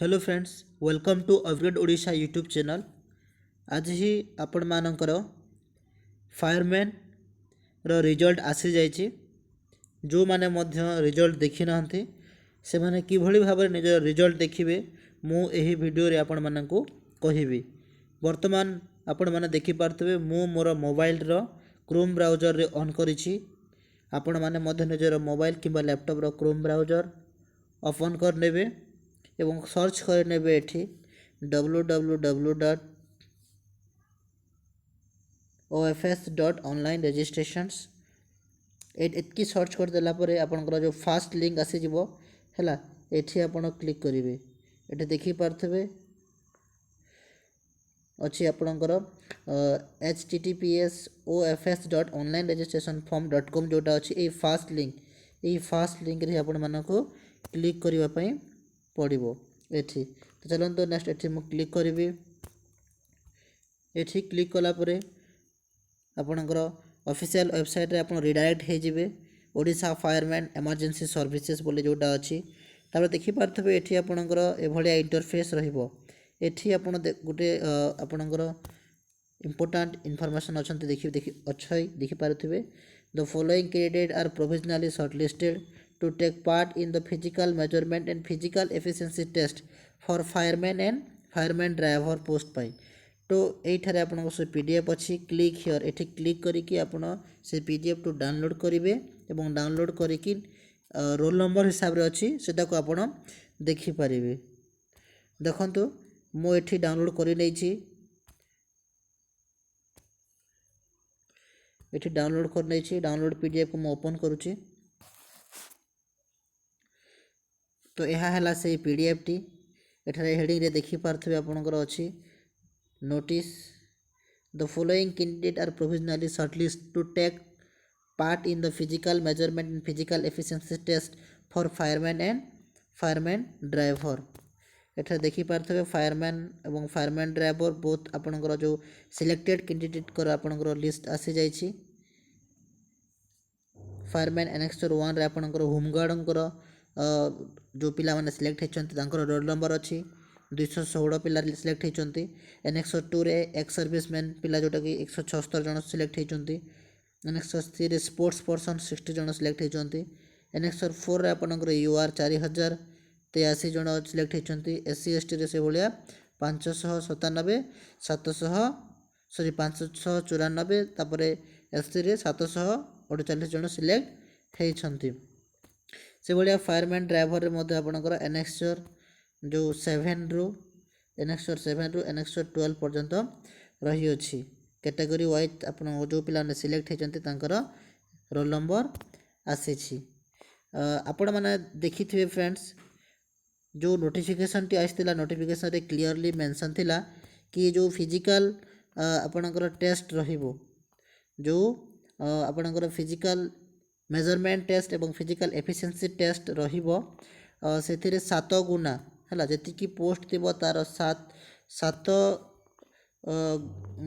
Hello friends, welcome to upgrade Odisha YouTube channel. आज ही आपण मानकर फायरमैन रो रिजल्ट आसी जाइए। जो माने मध्य रिजल्ट देखि नाहंती से माने किभली भाबरे निज रिजल्ट देखिबे मु एही वीडियो रे आपण मानकु कहिबी। वर्तमान आपण माने देखि पारतबे मु मोर मोबाइल रो क्रोम ब्राउजर रे ऑन करिछि। आपण माने मध्य निजर मोबाइल किंबा लैपटॉप रो क्रोम ब्राउजर ओपन कर नेबे एवं सर्च कर नेबे एठी www.ofs.online registrations एतकी सर्च कर देला परे आपनकर जो फास्ट लिंक आसी जिवो हैला एठी आपण क्लिक करिवे। एठी देखि पारथबे अच्छी आपणकर https://ofs.onlineregistrationform.com जोटा अच्छी ये फास्ट लिंक रे आपण मानको क्लिक करिवा पई पड़िबो एठी। तो चलंतो नेक्स्ट एठी मु क्लिक करिवि। एठी क्लिक कला परे आपणकर ऑफिशियल वेबसाइट रे आपण रिडायरेक्ट हे जिवे ओडिशा फायरमैन इमरजेंसी सर्विसेज बोले जोटा अच्छी। तापर देखि पारथबे एठी आपणकर ए भलिया इंटरफेस रहिबो। एठी आपण गोटे आपणकर इम्पोर्टेंट इनफॉरमेशन अछंती देखि पारथबे the following candidate are provisionally shortlisted to take part in the physical measurement and physical efficiency test for fireman and fireman driver post पाई। तो एठारे आपन से पीडीएफ अछि क्लिक हियर एठी क्लिक करिकि आपन से पीडीएफ टू डाउनलोड करिवे एवं डाउनलोड करिकि रोल नंबर हिसाब रे अछि सेटा को आपन देखि परिवे। देखंतु मो एठी डाउनलोड करि नै छी। एठी डाउनलोड कर नै छी। डाउनलोड पीडीएफ को मो ओपन करूची। तो यह है से पीडीएफ टी एठारे हेडिंग रे देखि पारथबे आपनकर अछि notice the following candidate are provisionally shortlist to take part in the physical measurement and physical efficiency test for fireman and fireman driver. एठारे देखि पारथबे फायरमैन एवं फायरमैन ड्राइवर बोथ आपनकर जो सिलेक्टेड कैंडिडेट कर आपनकर लिस्ट आसी जाइछि। फायरमैन एनेक्सर 1 रे आपनकर होमगार्डंकर जो पिला माने सिलेक्ट होइछन्ति तांकर रोल नंबर अछि 216 पिला सिलेक्ट होइछन्ति। एनेक्सर 2 रे एक्स सर्विसमैन पिला जोटा कि 176 जन सिलेक्ट होइछन्ति। एनेक्सर 3 रे स्पोर्ट्स पर्सन 60 जन सिलेक्ट होइछन्ति। एनेक्सर 4 रे आपनकर यूआर 4083 जन सिलेक्ट होइछन्ति। एससी एसटी रे से भलिया 597 594 तापरे एससी रे 748 जन सिलेक्ट होइछन्ति। से भाया फायरमैन ड्राइवर रे मध्य आपनकर एनेक्सर जो 7 रु एनेक्सर 12 पर्यंत रही अछि। कैटेगरी वाइज आपन जो पिला ने सिलेक्ट हेचंती तांकर रोल नंबर आसी छी। आपण माने देखिथिबे फ्रेंड्स जो नोटिफिकेशन टी आइसतिला नोटिफिकेशन रे क्लियरली मेंशन थिला कि जो फिजिकल आपनकर टेस्ट रहिबो जो आपनकर फिजिकल मेजरमेंट टेस्ट एवं फिजिकल एफिशिएंसी टेस्ट रहिबो सेथिरे 7 गुना हला जति कि पोस्ट थिबो तार 7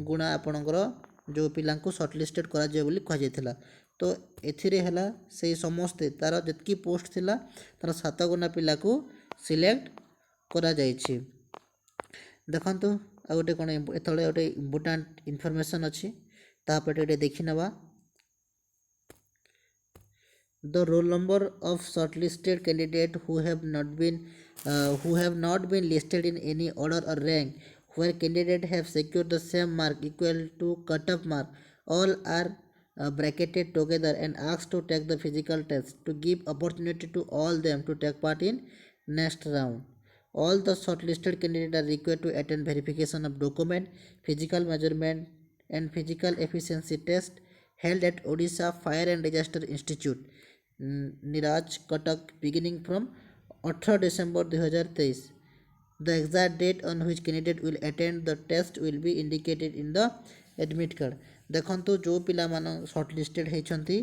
गुना आपनकर जो पिला को शॉर्टलिस्टेड करा जे बोली कह जायथिला। तो एथिरे हला से समस्त तार जति पोस्ट थिला तार 7 गुना पिला को सिलेक्ट करा जायछि। देखंतु आ गोटे कोन एतळे गोटे इंपोर्टेंट इन्फॉर्मेशन अछि ता पटे देखि नबा। The roll number of shortlisted candidates who have not been listed in any order or rank where candidates have secured the same mark equal to cut-off mark all are bracketed together and asked to take the physical test to give opportunity to all them to take part in next round. All the shortlisted candidates are required to attend verification of document, physical measurement and physical efficiency test held at Odisha Fire and Disaster Institute eras Cuttack beginning from 18 December 2023. The exact date on which candidate will attend the test will be indicated in the admit card. देखंतु जो पिला मान shortlisted हेचंती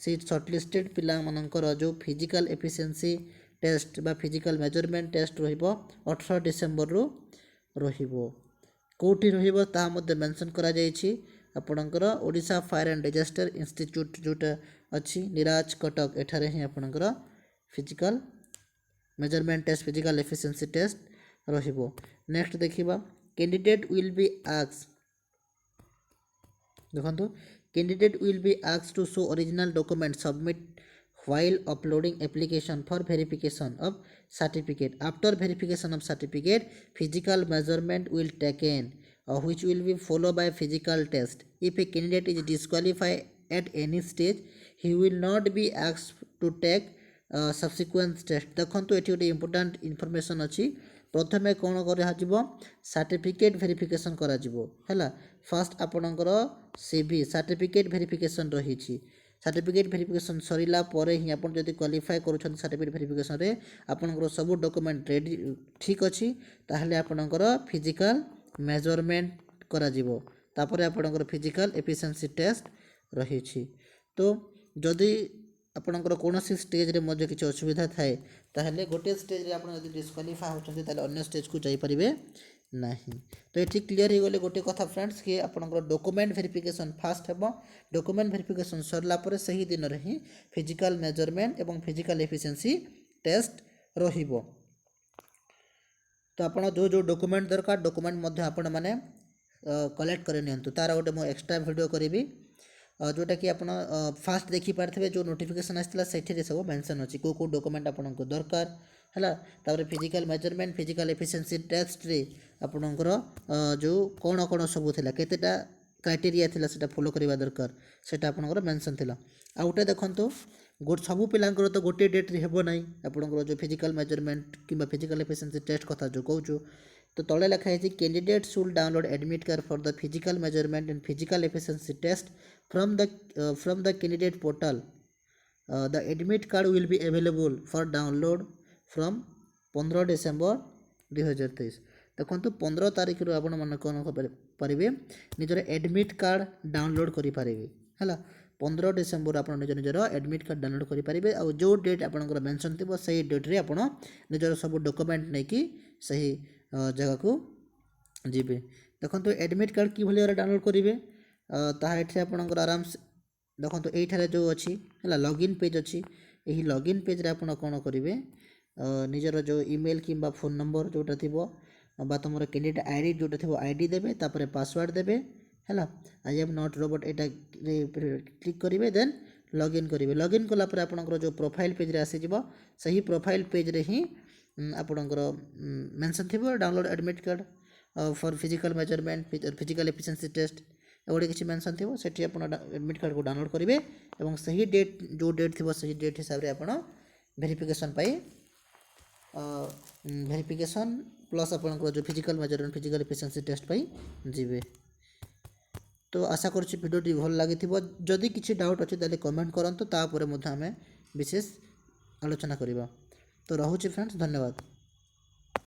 से shortlisted पिला मानकर जो physical efficiency test बा physical measurement test रहिबो 18 डिसेंबर रु रहिबो। कोठी रहिबो ता मध्ये मेंशन करा जायछि आपणकर Odisha fire and disaster institute जोटा अच्छी निराज कटक एठारे ही आपणकर physical measurement test physical efficiency test रहिबो। नेक्स्ट देखिबा कैंडिडेट विल बी आस्क्ड देखो candidate will be asked to show original document submit while uploading application for verification of certificate. After verification of certificate, physical measurement will taken which will be followed by physical test. If a candidate is disqualified at any stage, he will not be asked to take subsequent test. देखो ये गोटे important information अच्छी प्रथमे कौन कर certificate verification है fast आपणकर CV certificate verification रही सर्टिफिकेट वेरिफिकेशन सरिला परे ही आप जब क्वालिफाई कर सर्टिफिकेट वेरिफिकेशन रे आपनकर सब डॉक्यूमेंट रेडी ठीक अच्छी ताहले आपनकर फिजिकल मेजरमेंट करा जिवो तापर आपनकर फिजिकल एफिशिएंसी टेस्ट रही तो जदि आपनकर कौन स्टेज रे मध्य किसी असुविधा थाए ताहले गोटे स्टेज रे आपन जदि डिस्क्वालिफाई होचंती ताहले अन्य स्टेज को जाई परिबे नहीं। तो ये क्लीयर हो गले गोटे कथा फ्रेंड्स कि आपनकर डॉक्यूमेंट वेरिफिकेशन फास्ट हेबो डॉक्यूमेंट वेरिफिकेशन सरला परे सही दिन रे ही फिजिकल मेजरमेंट एवं फिजिकल एफिशिएंसी टेस्ट रहिबो। तो आपण जो जो डॉक्यूमेंट दरकार डॉक्यूमेंट मध्य आपण माने कलेक्ट कर नियंतु तार गोटे मो एक्स्ट्रा वीडियो करी जोटा कि आप फास्ट देखी पारे जो नोटिफिकेशन आसाला से सब मेंशन अच्छी कौ डॉक्यूमेंट आपको दरकार है तापर physical measurement physical efficiency test रे आपणकर जो कौन कौन सब थिला केतेटा क्राइटेरिया थिला सेटा फॉलो करबा दरकार सेटा आपणकर मेंशन थिला आ उटे देखंतु सब पिलांकर तो गोटे डेट रे हेबो नाही आपणकर जो फिजिकल मेजरमेंट किंबा फिजिकल एफिशिएंसी टेस्ट कथा जो कहूँ तो तले लिखा है candidate should download admit card for the physical measurement and physical efficiency test from the candidate portal. The admit card will be available for download from 15 December 2023 देखो 15 तारीख रू आपण मन कौन पारे निजर एडमिट कार्ड डाउनलोड करि पारिबे हला 15 डिसेंबर आप निजर एडमिट कार्ड डाउनलोड करि पारिबे आ जो डेट आपनकर मेंशन थिबो सही डेट रे आपण निजर सब डॉक्यूमेंट नै कि सही जगह को जीबे देखो एडमिट कार्ड कि भली डाउनलोड करिवे ताहा एठी आपनकर आराम से देखो ये जो अच्छी है लॉगिन पेज अच्छी यही लॉगिन पेज रे आपण कौन करेंगे निजर जो ईमेल किंबा फोन नंबर जोटा थी तुम कैंडिडेट आईडी जोटा थी आईडी देबे तापर पासवर्ड देबे है I am not robot Etah click करेंगे देन लॉगिन करेंगे लॉगिन कलापर आपनकर जो प्रोफाइल पेज रे आसी जिवो सही प्रोफाइल पेज रे ही आपनकर मेंशन थी download admit card for physical measurement physical efficiency test एवढे किसी मेंशन थी सेठी आप एडमिट कार्ड को डाउनलोड करेंगे और सही डेट जो डेट थी सही डेट हिसाब से आप वेरिफिकेशन पाई वेरिफिकेशन प्लस आप जो physical measurement physical efficiency test पाई जीवे। तो आशा करुँच भिडियोटी भल लगी जदि किसी डाउट अच्छे ताले कमेंट करंतु तापर आम विशेष आलोचना करवा। तो रोचे फ्रेंड्स धन्यवाद।